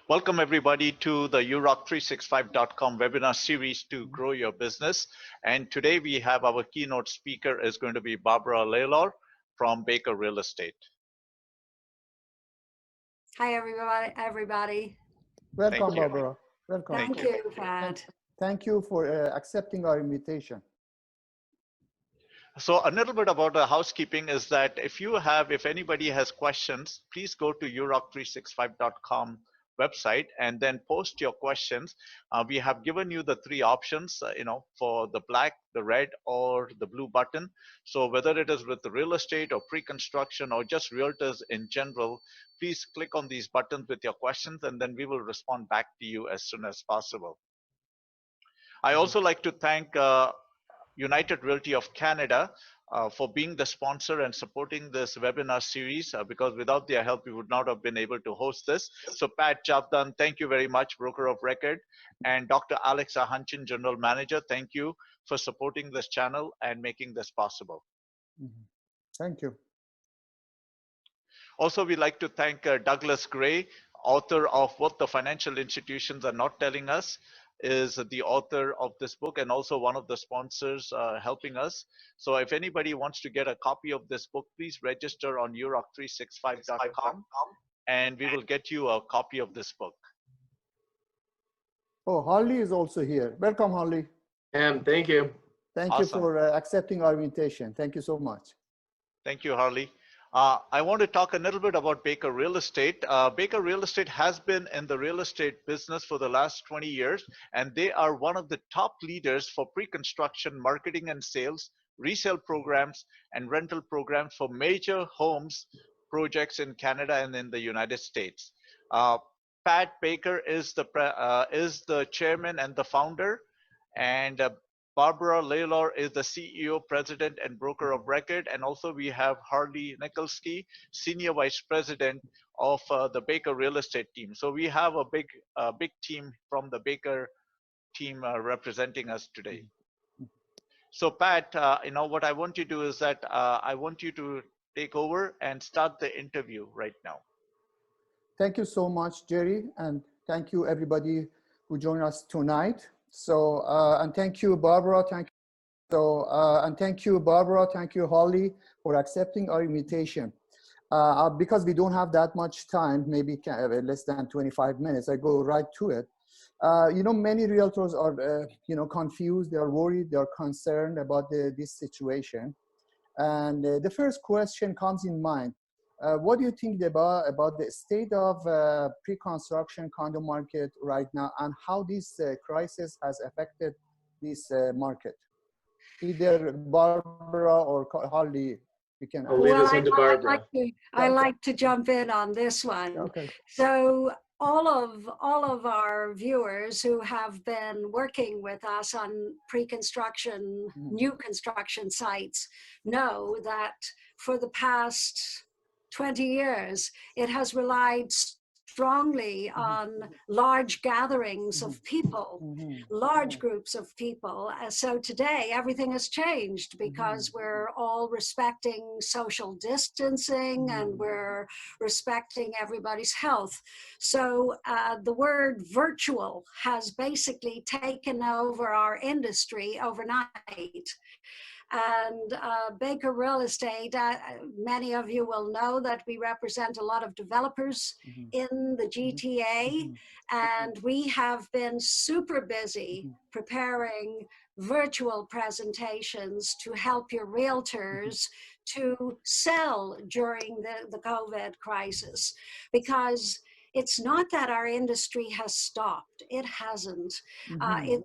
Welcome everybody to the urock365.com webinar series to grow your business. And today we have our keynote speaker is going to be Barbara Lawlor from Baker Real Estate. Hi everybody. Welcome, Barbara. Welcome. Thank you, Pat. Thank you for accepting our invitation. So a little bit about the housekeeping is that if anybody has questions, please go to urock365.com website and then post your questions. We have given you the three options, for the black, the red, or the blue button. So whether it is with the real estate or pre-construction or just realtors in general, please click on these buttons with your questions and then we will respond back to you as soon as possible. I also like to thank United Realty of Canada for being the sponsor and supporting this webinar series because without their help, we would not have been able to host this. So Pat Javdan, thank you very much, broker of record, and Dr. Alex Ahanchin, general manager, thank you for supporting this channel and making this possible. Thank you. Also, we'd like to thank Douglas Gray, author of What the Financial Institutions Are Not Telling Us, is the author of this book and also one of the sponsors helping us. So if anybody wants to get a copy of this book, please register on urock365.com and we will get you a copy of this book. Oh, Harley is also here. Welcome, Harley. Thank you. Thank you for accepting our invitation. Thank you so much. Thank you, Harley. I want to talk a little bit about Baker Real Estate. Baker Real Estate has been in the real estate business for the last 20 years, and they are one of the top leaders for pre-construction, marketing and sales, resale programs, and rental programs for major homes projects in Canada and in the United States. Pat Baker is the chairman and the founder, and Barbara Lawlor is the CEO, president, and broker of record. And also we have Harley Nakelsky, senior vice president of the Baker Real Estate team. So we have a big team from the Baker team representing us today. So Pat, what I want you to do is that I want you to take over and start the interview right now. Thank you so much, Jerry. And thank you everybody who joined us tonight. So, and thank you, Barbara. Thank you, Harley, for accepting our invitation. Because we don't have that much time, maybe less than 25 minutes, I go right to it. Many realtors are, confused, they are worried, they are concerned about this situation. And the first question comes in mind. What do you think about the state of pre-construction condo market right now and how this crisis has affected this market? Either Barbara or Harley, you can answer. Well, I like to jump in on this one. Okay. So all of our viewers who have been working with us on pre-construction, new construction sites know that for the past 20 years, it has relied strongly on large gatherings of people, large groups of people. So today, everything has changed because we're all respecting social distancing and we're respecting everybody's health. So the word virtual has basically taken over our industry overnight. And Baker Real Estate, many of you will know that we represent a lot of developers in the GTA, and we have been super busy preparing virtual presentations to help your realtors to sell during the COVID crisis, because it's not that our industry has stopped. It hasn't.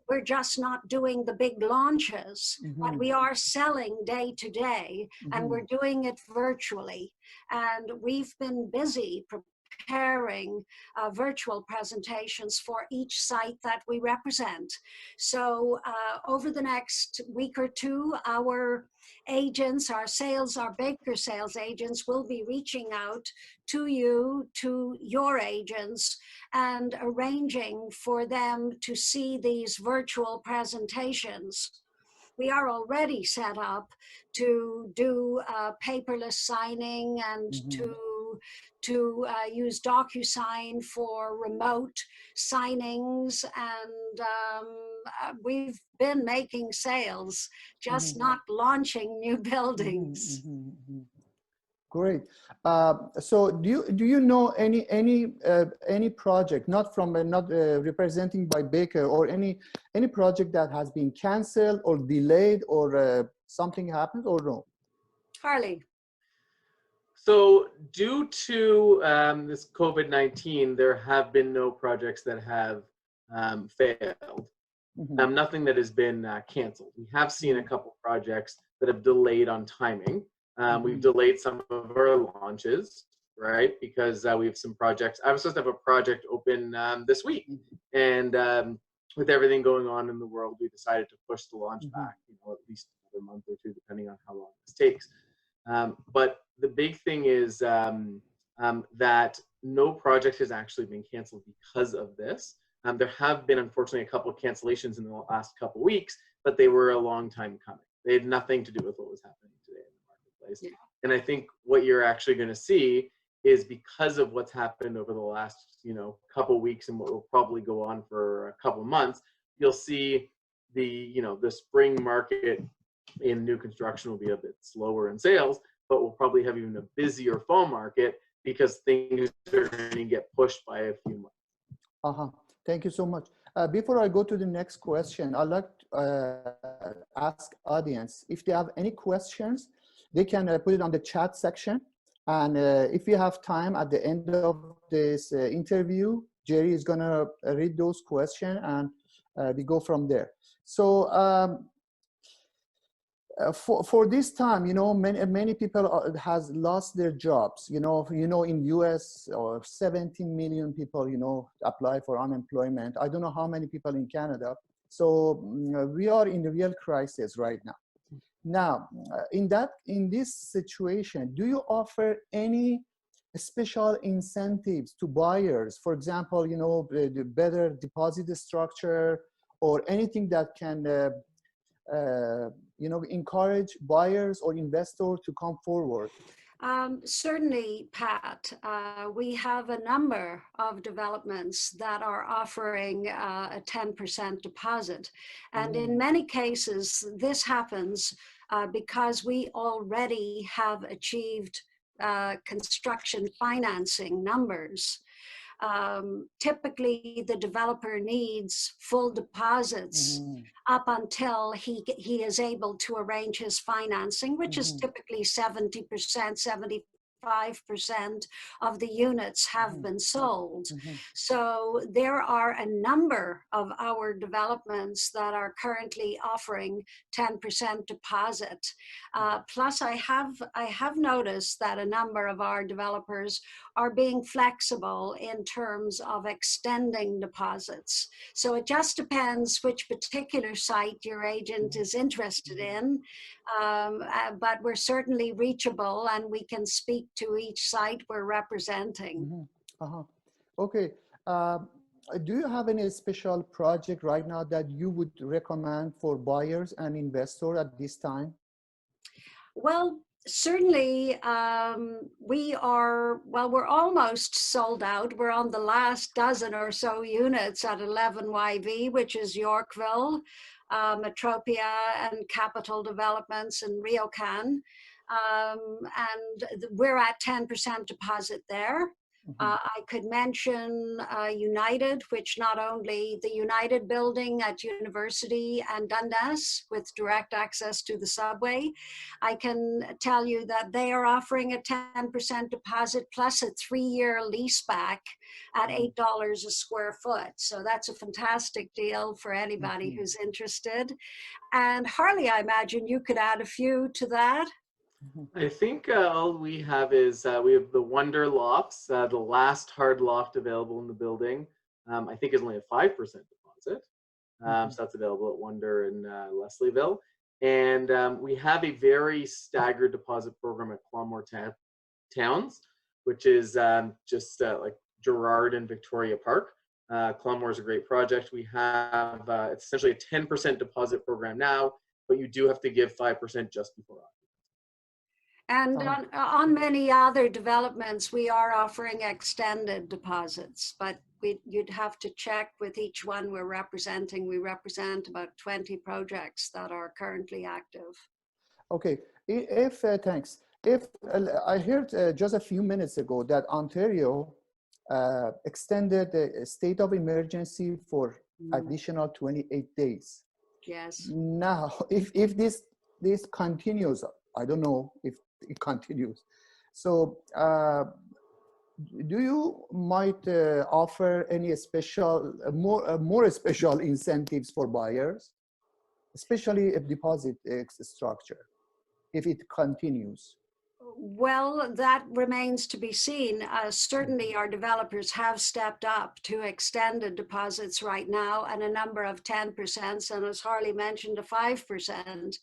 We're just not doing the big launches, but we are selling day to day, and we're doing it virtually. And we've been busy preparing virtual presentations for each site that we represent. So over the next week or two, our agents, our Baker sales agents will be reaching out to you, to your agents, and arranging for them to see these virtual presentations. We are already set up to do paperless signing and to use DocuSign for remote signings, and we've been making sales, just not launching new buildings. Great. So do you know any project, not from not representing by Baker, or any project that has been canceled or delayed, or something happened, or no? Harley. So due to this COVID-19, there have been no projects that have failed. Nothing that has been canceled. We have seen a couple projects that have delayed on timing. We've delayed some of our launches, right? Because we have some projects. I was supposed to have a project open this week, and with everything going on in the world, we decided to push the launch back, at least another month or two, depending on how long this takes. But the big thing is that no project has actually been canceled because of this. There have been, unfortunately, a couple of cancellations in the last couple of weeks, but they were a long time coming. They had nothing to do with what was happening today in the marketplace. Yeah. And I think what you're actually going to see is, because of what's happened over the last, couple of weeks, and what will probably go on for a couple of months, you'll see the spring market in new construction will be a bit slower in sales, but we'll probably have even a busier fall market because things are going to get pushed by a few months. Thank you so much. Before I go to the next question, I'd like to ask audience if they have any questions. They can put it on the chat section, and if you have time at the end of this interview, Jerry is going to read those questions, and we go from there. So for this time, many people has lost their jobs. In US, or 17 million people, apply for unemployment. I don't know how many people in Canada. So we are in a real crisis right now. Now, in this situation, do you offer any special incentives to buyers? For example, the better deposit structure, or anything that can encourage buyers or investors to come forward? Certainly, Pat. We have a number of developments that are offering a 10% deposit. And in many cases, this happens because we already have achieved construction financing numbers. Typically, the developer needs full deposits up until he is able to arrange his financing, which is typically 70%, 75% of the units have been sold. So there are a number of our developments that are currently offering 10% deposit. Plus, I have noticed that a number of our developers are being flexible in terms of extending deposits. So it just depends which particular site your agent is interested in, but we're certainly reachable, and we can speak to each site we're representing. Okay. Do you have any special project right now that you would recommend for buyers and investors at this time? Well, certainly, we're almost sold out. We're on the last dozen or so units at 11YV, which is Yorkville, Metropia, and Capital Developments in Riocan. And we're at 10% deposit there. I could mention United, which not only the United building at University and Dundas with direct access to the subway. I can tell you that they are offering a 10% deposit plus a 3-year lease back at $8 a square foot. So that's a fantastic deal for anybody who's interested. And Harley, I imagine you could add a few to that. I think all we have is we have the Wonder Lofts, the last hard loft available in the building. I think is only a 5% deposit. So that's available at Wonder in Leslieville. And we have a very staggered deposit program at Clonmore Towns, which is just like Gerrard and Victoria Park. Clonmore is a great project. We have it's essentially a 10% deposit program now, but you do have to give 5% just before occupancy. And on many other developments, we are offering extended deposits, but you'd have to check with each one we're representing. We represent about 20 projects that are currently active. Okay, if thanks. If I heard just a few minutes ago that Ontario extended the state of emergency for additional 28 days. Yes. Now, if this continues, I don't know if it continues. So, do you might offer any special, more special incentives for buyers, especially if deposit structure, if it continues? Well, that remains to be seen. Certainly our developers have stepped up to extended deposits right now, and a number of 10%, and as Harley mentioned, a 5%.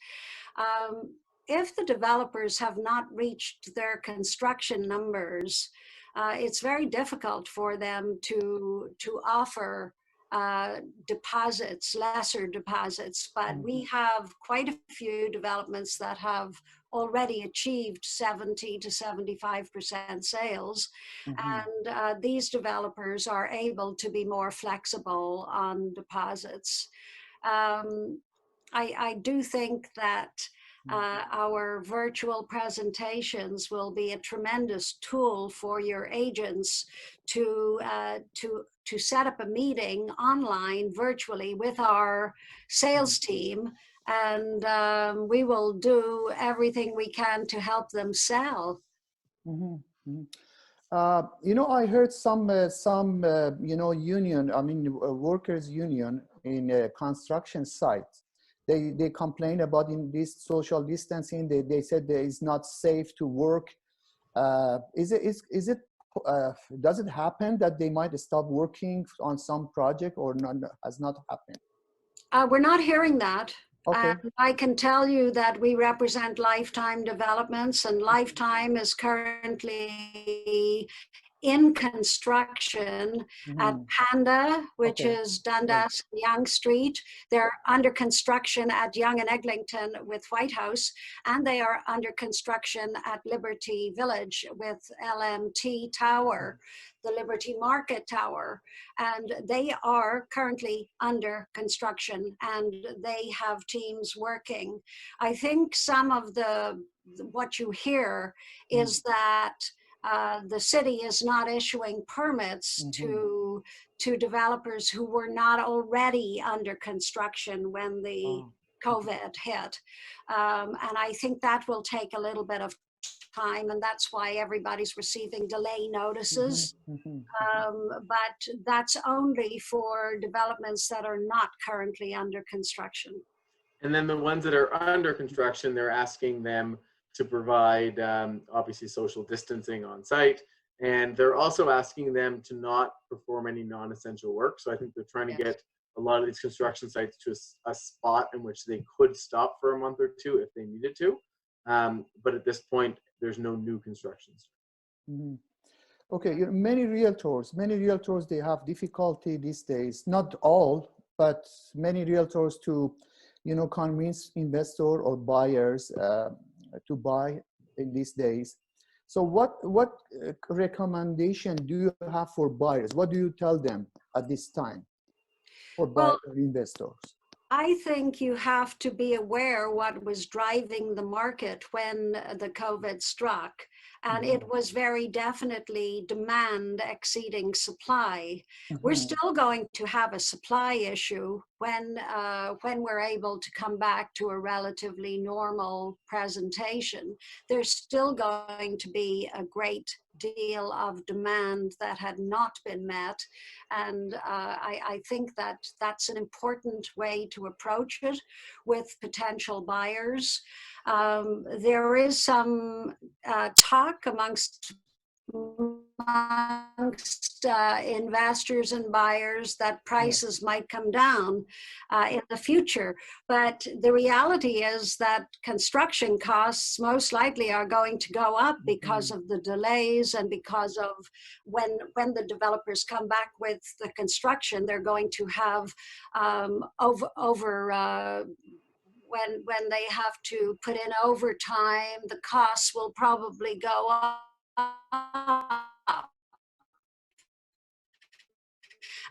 If the developers have not reached their construction numbers, it's very difficult for them to offer deposits, lesser deposits, but we have quite a few developments that have already achieved 70 to 75% sales. And these developers are able to be more flexible on deposits. I do think that our virtual presentations will be a tremendous tool for your agents to set up a meeting online virtually with our sales team, and we will do everything we can to help them sell. You know, I heard some you know, union, I mean, workers union in construction sites. They complain about in this social distancing. They said that it's not safe to work. Does it happen that they might stop working on some project, or not, has not happened? We're not hearing that. Okay. I can tell you that we represent Lifetime Developments, and Lifetime is currently in construction at Panda, which is Dundas and Yonge Street. They're under construction at Yonge and Eglinton with White House, and they are under construction at Liberty Village with LMT Tower, the Liberty Market Tower. And they are currently under construction, and they have teams working. I think some of what you hear is that the city is not issuing permits to developers who were not already under construction when the COVID hit. And I think that will take a little bit of time, and that's why everybody's receiving delay notices. But that's only for developments that are not currently under construction. And then the ones that are under construction, they're asking them to provide obviously social distancing on site, and they're also asking them to not perform any non-essential work. So I think they're trying to get a lot of these construction sites to a spot in which they could stop for a month or two if they needed to. But at this point, there's no new constructions. Okay, many realtors, they have difficulty these days, not all, but many realtors to, you know, convince investor or buyers to buy in these days. So what recommendation do you have for buyers? What do you tell them at this time for buyers or investors? I think you have to be aware what was driving the market when the COVID struck. And it was very definitely demand exceeding supply. We're still going to have a supply issue when we're able to come back to a relatively normal presentation. There's still going to be a great deal of demand that had not been met. And I think that that's an important way to approach it with potential buyers. There is some talk amongst investors and buyers that prices might come down in the future. But the reality is that construction costs most likely are going to go up because of the delays, and because of when the developers come back with the construction, they're going to have when they have to put in overtime, the costs will probably go up.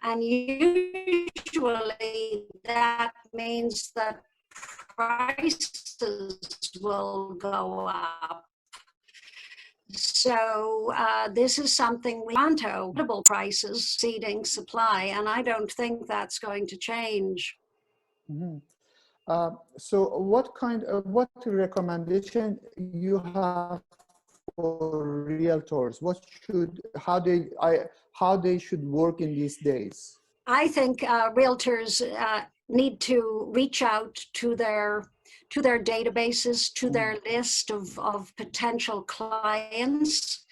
And usually that means that prices will go up. So this is something we want to incredible prices exceeding supply, and I don't think that's going to change. Mm-hmm. So what recommendation you have for realtors? How they should work in these days? I think realtors need to reach out to their databases, to their list of potential clients,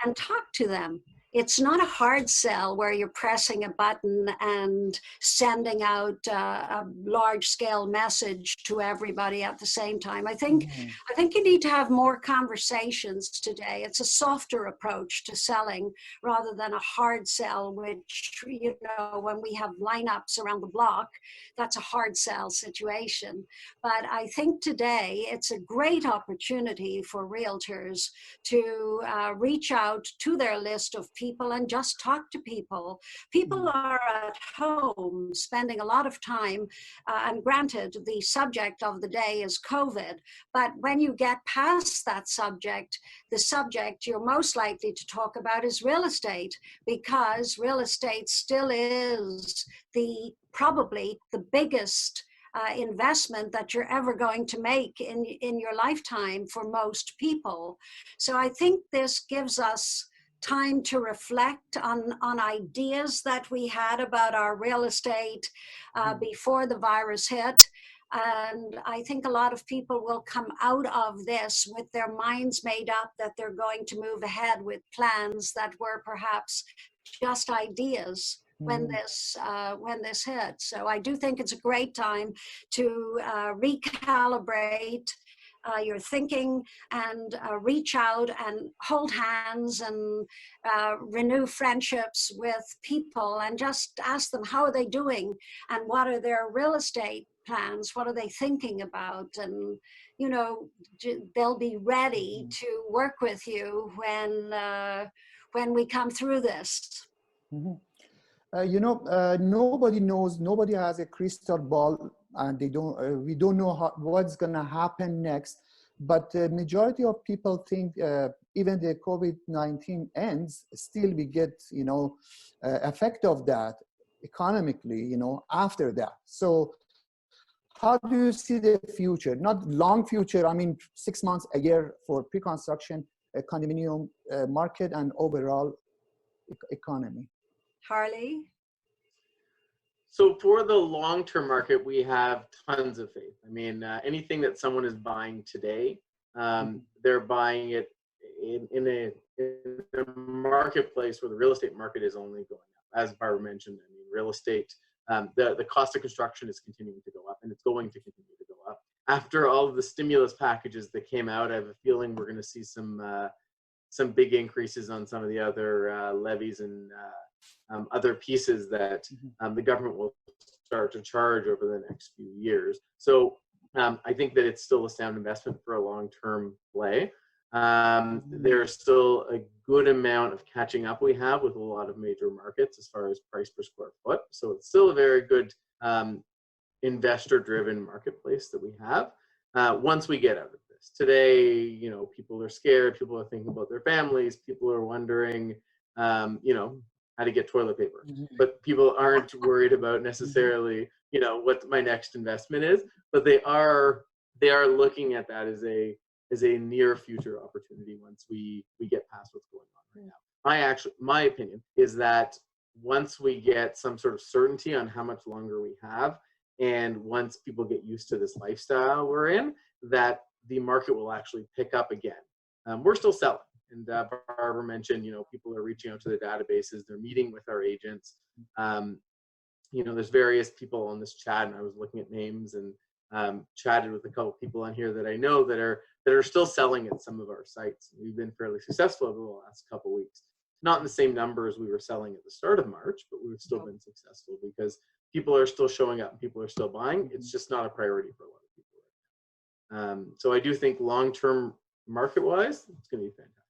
and talk to them. It's not a hard sell where you're pressing a button and sending out a large-scale message to everybody at the same time. I think you need to have more conversations today. It's a softer approach to selling rather than a hard sell, which, you know, when we have lineups around the block, that's a hard sell situation. But I think today it's a great opportunity for realtors to reach out to their list of people and just talk to people. People are at home spending a lot of time, and granted, the subject of the day is COVID, but when you get past that subject, the subject you're most likely to talk about is real estate, because real estate still is probably the biggest investment that you're ever going to make in your lifetime for most people. So I think this gives us time to reflect on ideas that we had about our real estate before the virus hit. And I think a lot of people will come out of this with their minds made up that they're going to move ahead with plans that were perhaps just ideas when this hit. So I do think it's a great time to recalibrate your thinking and reach out and hold hands and renew friendships with people and just ask them how are they doing and what are their real estate plans, what are they thinking about, and you know, they'll be ready to work with you when we come through this. You know, nobody has a crystal ball, and we don't know what's going to happen next. But the majority of people think even the COVID-19 ends, still we get, you know, effect of that economically, you know, after that. So how do you see the future? Not long future, I mean 6 months, a year for pre-construction, condominium market and overall economy. Harley? So for the long-term market, we have tons of faith. I mean, anything that someone is buying today, they're buying it in a marketplace where the real estate market is only going up. As Barbara mentioned, I mean, real estate, the cost of construction is continuing to go up, and it's going to continue to go up. After all of the stimulus packages that came out, I have a feeling we're going to see some big increases on some of the other levies and other pieces that the government will start to charge over the next few years. So I think that it's still a sound investment for a long-term play. There's still a good amount of catching up we have with a lot of major markets as far as price per square foot. So it's still a very good investor-driven marketplace that we have once we get out of this. Today, you know, people are scared, people are thinking about their families, people are wondering, you know, how to get toilet paper, but people aren't worried about necessarily, you know, what my next investment is, but they are looking at that as a near future opportunity once we get past what's going on right now. My opinion is that once we get some sort of certainty on how much longer we have, and once people get used to this lifestyle we're in, that the market will actually pick up again. We're still selling. And Barbara mentioned, you know, people are reaching out to their databases. They're meeting with our agents. You know, there's various people on this chat, and I was looking at names and chatted with a couple people on here that I know that are still selling at some of our sites. We've been fairly successful over the last couple of weeks. Not in the same numbers we were selling at the start of March, but we've still been successful because people are still showing up and people are still buying. It's just not a priority for a lot of people. So I do think long-term market-wise, it's going to be fantastic.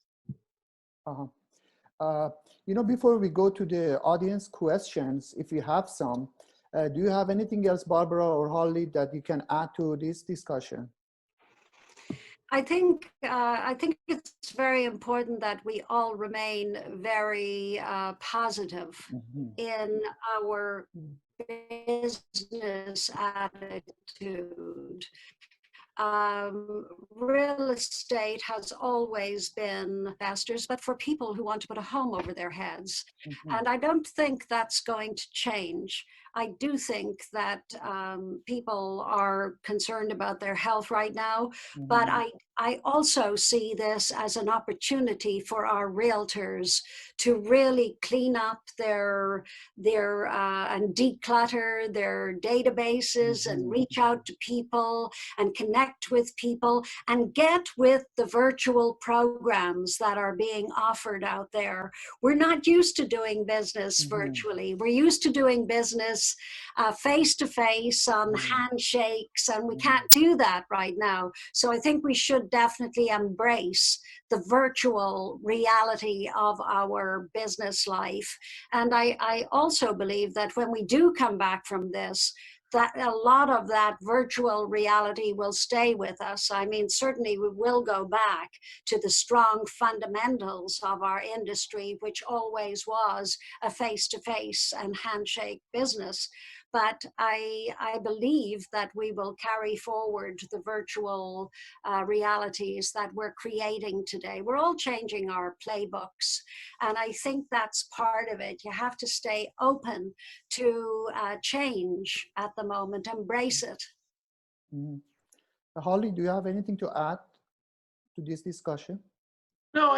Uh-huh. You know, before we go to the audience questions, if you have some, do you have anything else, Barbara or Harley, that you can add to this discussion? I think it's very important that we all remain very positive in our business attitude. Real estate has always been investors, but for people who want to put a home over their heads. And I don't think that's going to change. I do think that people are concerned about their health right now, but I also see this as an opportunity for our realtors to really clean up their and declutter their databases and reach out to people and connect with people and get with the virtual programs that are being offered out there. We're not used to doing business virtually. We're used to doing business face-to-face on handshakes, and we can't do that right now. So I think we should definitely embrace the virtual reality of our business life. And I also believe that when we do come back from this, that a lot of that virtual reality will stay with us. I mean, certainly we will go back to the strong fundamentals of our industry, which always was a face-to-face and handshake business. But I believe that we will carry forward the virtual realities that we're creating today. We're all changing our playbooks, and I think that's part of it. You have to stay open to change at the moment, embrace it. Holly, do you have anything to add to this discussion? No,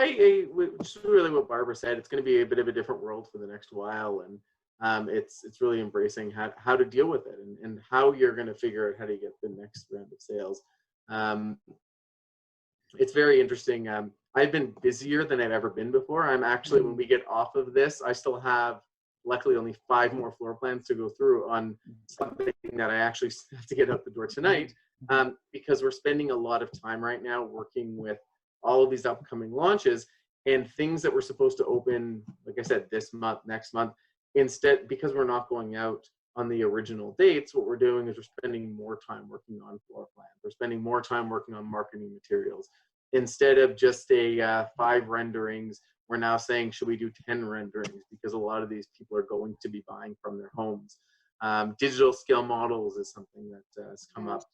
just really what Barbara said. It's going to be a bit of a different world for the next while, and it's really embracing how to deal with it and how you're going to figure out how to get the next round of sales. It's very interesting. I've been busier than I've ever been before. I'm actually, when we get off of this, I still have, luckily, only 5 more floor plans to go through on something that I actually have to get out the door tonight, because we're spending a lot of time right now working with all of these upcoming launches and things that were supposed to open, like I said, this month, next month. Instead, because we're not going out on the original dates, what we're doing is we're spending more time working on floor plans. We're spending more time working on marketing materials. Instead of just a 5 renderings, we're now saying, should we do 10 renderings? Because a lot of these people are going to be buying from their homes. Digital scale models is something that has come up.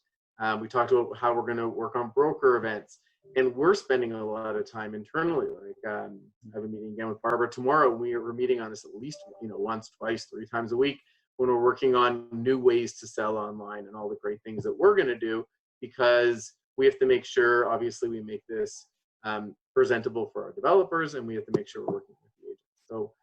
We talked about how we're going to work on broker events. And we're spending a lot of time internally. Like I have a meeting again with Barbara tomorrow. We're meeting on this at least once, twice, 3 times a week when we're working on new ways to sell online and all the great things that we're going to do, because we have to make sure, obviously, we make this presentable for our developers, and we have to make sure we're working with the agents. So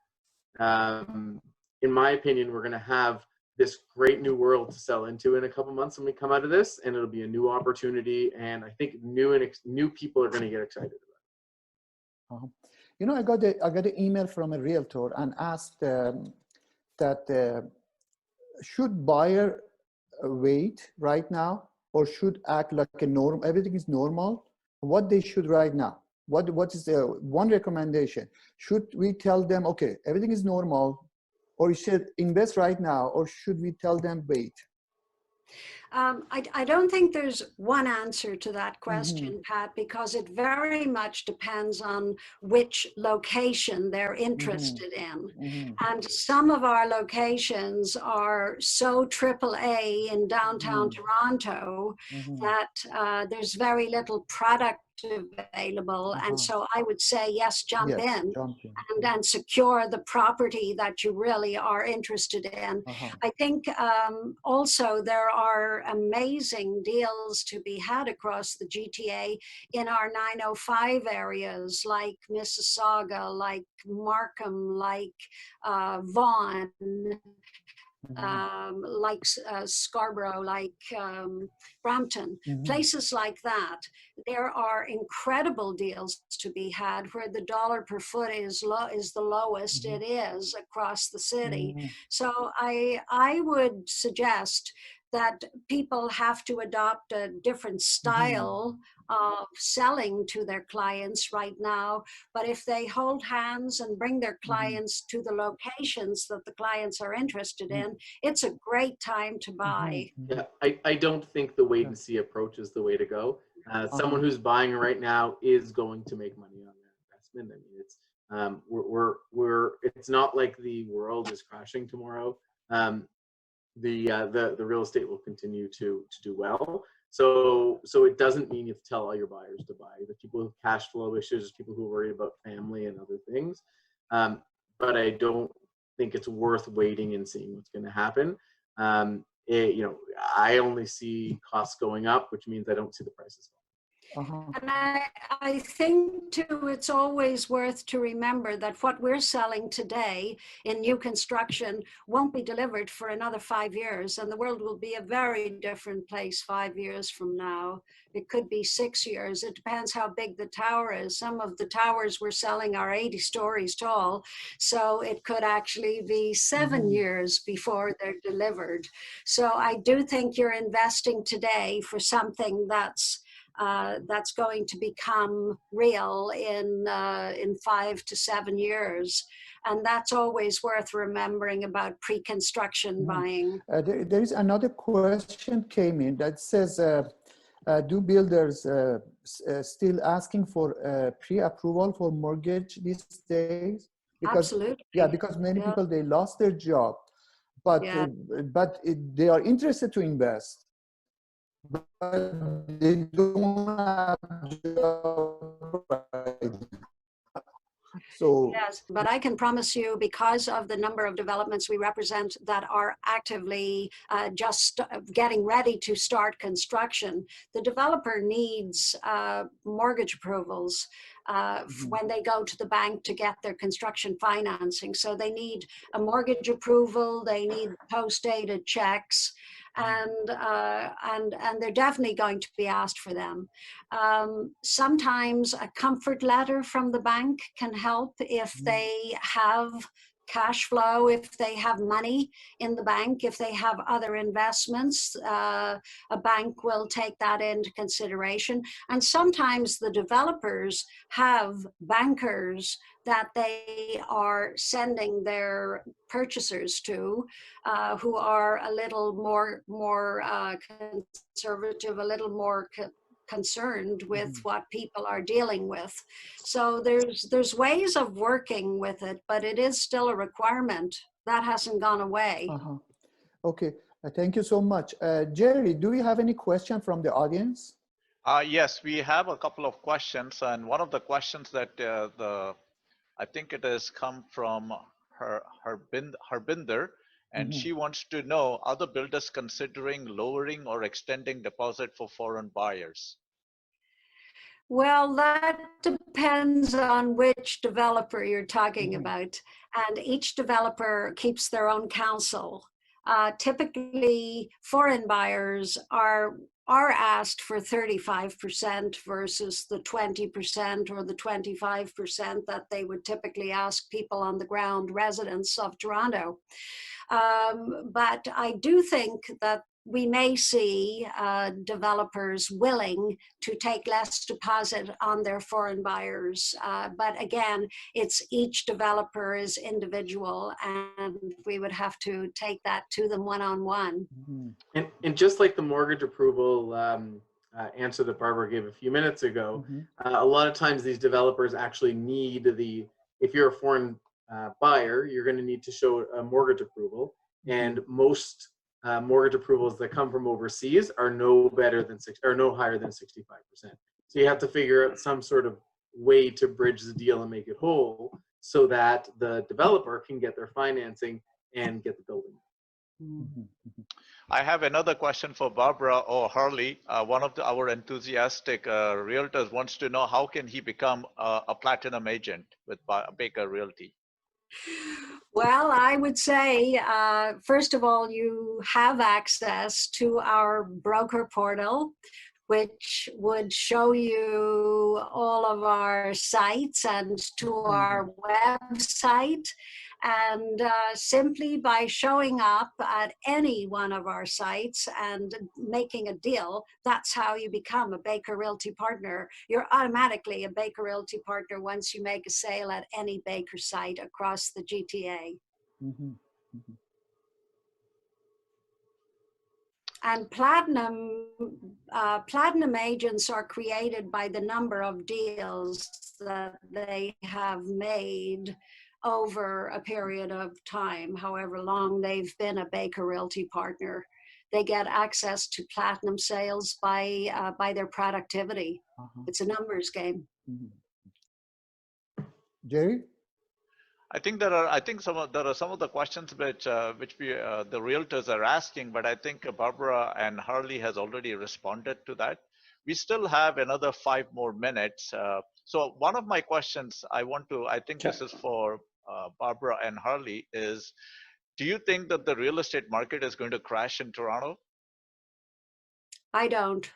in my opinion, we're going to have this great new world to sell into in a couple months when we come out of this, and it'll be a new opportunity, and I think new people are going to get excited about it. You know, I got an email from a realtor and asked that should buyer wait right now, or should act like a normal, everything is normal? What they should right now? What is the one recommendation? Should we tell them, okay, everything is normal, or you should invest right now, or should we tell them wait? I don't think there's one answer to that question, Pat, because it very much depends on which location they're interested in. And some of our locations are so AAA in downtown Toronto that there's very little product available, and so I would say yes, jump in and secure the property that you really are interested in. I think also there are amazing deals to be had across the GTA in our 905 areas, like Mississauga, like Markham, like Vaughan, like Scarborough, like Brampton, places like that. There are incredible deals to be had where the dollar per foot is the lowest it is across the city. So I would suggest that people have to adopt a different style of selling to their clients right now. But if they hold hands and bring their clients to the locations that the clients are interested in, it's a great time to buy. Yeah, I don't think the wait and see approach is the way to go. Someone who's buying right now is going to make money on their investment. I mean, it's it's not like the world is crashing tomorrow. The real estate will continue to do well. So it doesn't mean you have to tell all your buyers to buy. The people who have cash flow issues, people who worry about family and other things. But I don't think it's worth waiting and seeing what's going to happen. You know, I only see costs going up, which means I don't see the prices going. And I think too, it's always worth to remember that what we're selling today in new construction won't be delivered for another 5 years, and the world will be a very different place 5 years from now. It could be 6 years. It depends how big the tower is. Some of the towers we're selling are 80 stories tall, so it could actually be 7 years before they're delivered. So I do think you're investing today for something that's going to become real in 5 to 7 years. And that's always worth remembering about pre-construction buying. There is another question came in that says, do builders still asking for pre-approval for mortgage these days? Because, absolutely. Yeah, because many people, they lost their job, but, they are interested to invest. But they don't have job right. So yes, but I can promise you, because of the number of developments we represent that are actively just getting ready to start construction, the developer needs mortgage approvals when they go to the bank to get their construction financing. So they need a mortgage approval, they need post-dated checks, and they're definitely going to be asked for them. Sometimes a comfort letter from the bank can help if they have cash flow, if they have money in the bank, if they have other investments, a bank will take that into consideration. And sometimes the developers have bankers that they are sending their purchasers to, who are a little more conservative, a little more concerned with what people are dealing with. So there's ways of working with it, but it is still a requirement. That hasn't gone away. Okay, thank you so much. Jerry, do we have any question from the audience? Yes, we have a couple of questions, and one of the questions that I think it has come from Harbinder, and she wants to know, are the builders considering lowering or extending deposit for foreign buyers? Well, that depends on which developer you're talking about, and each developer keeps their own counsel. Typically, foreign buyers are asked for 35% versus the 20% or the 25% that they would typically ask people on the ground, residents of Toronto. But I do think that we may see developers willing to take less deposit on their foreign buyers. But again, it's each developer is individual, and we would have to take that to them one-on-one. And just like the mortgage approval answer that Barbara gave a few minutes ago, a lot of times these developers actually need if you're a foreign buyer, you're going to need to show a mortgage approval. And most mortgage approvals that come from overseas are no higher than 65%. So you have to figure out some sort of way to bridge the deal and make it whole, so that the developer can get their financing and get the building. I have another question for Barbara or Harley. One of our enthusiastic realtors wants to know, how can he become a platinum agent with Baker Realty? Well, I would say, first of all, you have access to our broker portal, which would show you all of our sites and to our website. And simply by showing up at any one of our sites and making a deal, that's how you become a Baker Realty partner. You're automatically a Baker Realty partner once you make a sale at any Baker site across the GTA. Mm-hmm. Mm-hmm. And platinum agents are created by the number of deals that they have made over a period of time, however long they've been a Baker Realty partner. They get access to platinum sales by their productivity. It's a numbers game. Mm-hmm. Jerry? I think there are some of the questions which the realtors are asking, but I think Barbara and Harley has already responded to that. We still have another 5 more minutes. So one of my questions I think this is for Barbara and Harley is, do you think that the real estate market is going to crash in Toronto? I don't.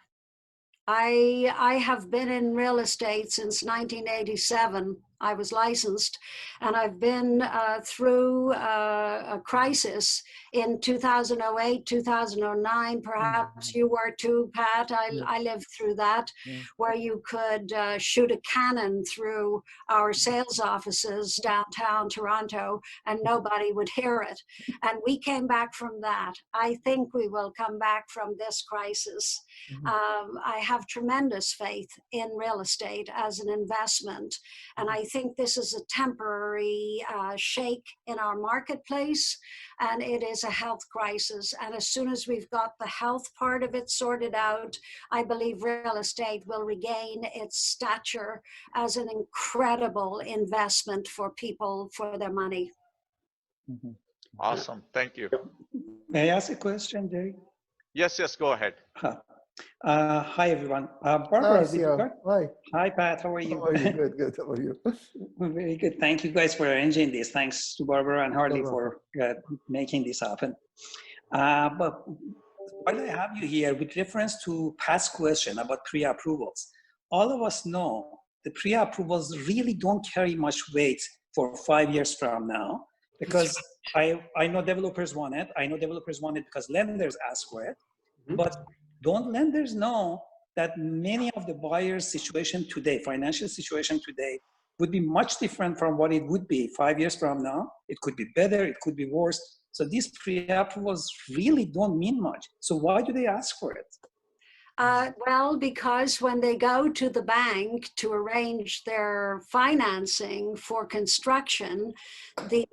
I have been in real estate since 1987. I was licensed, and I've been through a crisis in 2008, 2009. Perhaps you were too, Pat. I lived through that, where you could shoot a cannon through our sales offices downtown Toronto, and nobody would hear it. And we came back from that. I think we will come back from this crisis. I have tremendous faith in real estate as an investment, and I think this is a temporary shake in our marketplace, and it is a health crisis. And as soon as we've got the health part of it sorted out, I believe real estate will regain its stature as an incredible investment for people for their money. Awesome, thank you. May I ask a question, Jerry? Yes, go ahead. Hi, everyone. Barbara, Hi. Hi, Pat. How are you? How are you? Good. How are you? Very good. Thank you guys for arranging this. Thanks to Barbara and Harley for making this happen. But while I have you here, with reference to Pat's question about pre-approvals, all of us know the pre-approvals really don't carry much weight for 5 years from now, because I know developers want it. I know developers want it because lenders ask for it. But don't lenders know that many of the buyers' situation today, financial situation today, would be much different from what it would be 5 years from now? It could be better, it could be worse. So these pre-approvals really don't mean much. So why do they ask for it? Well, because when they go to the bank to arrange their financing for construction, the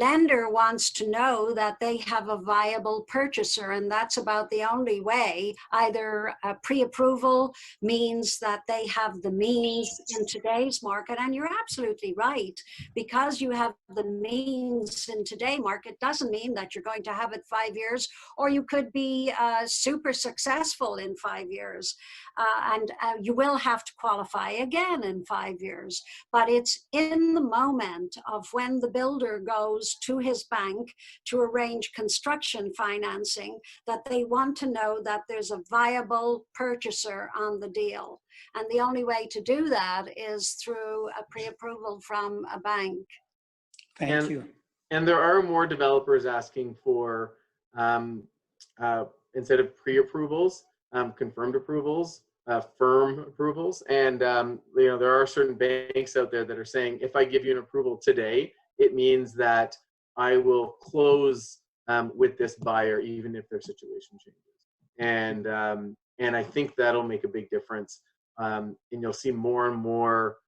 lender wants to know that they have a viable purchaser, and that's about the only way. Either a pre-approval means that they have the means in today's market, and you're absolutely right. Because you have the means in today's market doesn't mean that you're going to have it 5 years, or you could be super successful in 5 years, and you will have to qualify again in 5 years. But it's in the moment of when the builder goes to his bank to arrange construction financing that they want to know that there's a viable purchaser on the deal. And the only way to do that is through a pre-approval from a bank. Thank you. And there are more developers asking for, instead of pre-approvals, confirmed approvals, firm approvals. And there are certain banks out there that are saying, if I give you an approval today, it means that I will close with this buyer even if their situation changes. And I think that'll make a big difference. And you'll see more and more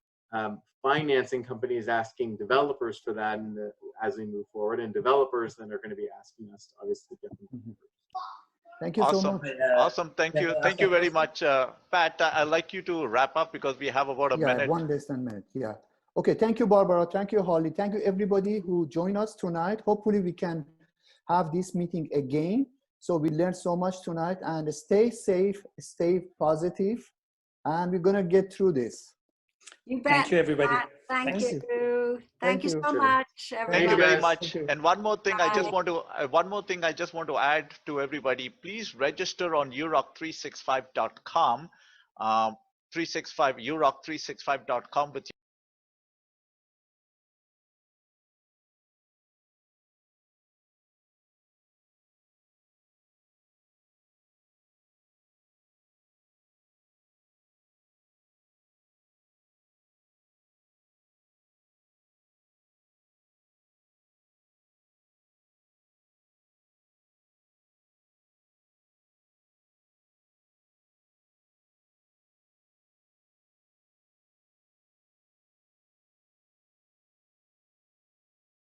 financing companies asking developers for that as we move forward, and developers then are going to be asking us to obviously get them. Thank you so much. Awesome. Thank you very much. Pat, I'd like you to wrap up because we have about a minute. 1 less than minute. Yeah. Okay. Thank you, Barbara. Thank you, Holly. Thank you, everybody who joined us tonight. Hopefully we can have this meeting again. So we learned so much tonight, and stay safe, stay positive, and we're going to get through this. You bet. Thank you, everybody. Thank you. Thank you so Sure. much, everybody. Thank you very much. Thank you. And one more thing, I just want to add to everybody. Please register on urock365.com, 365 urock365.com with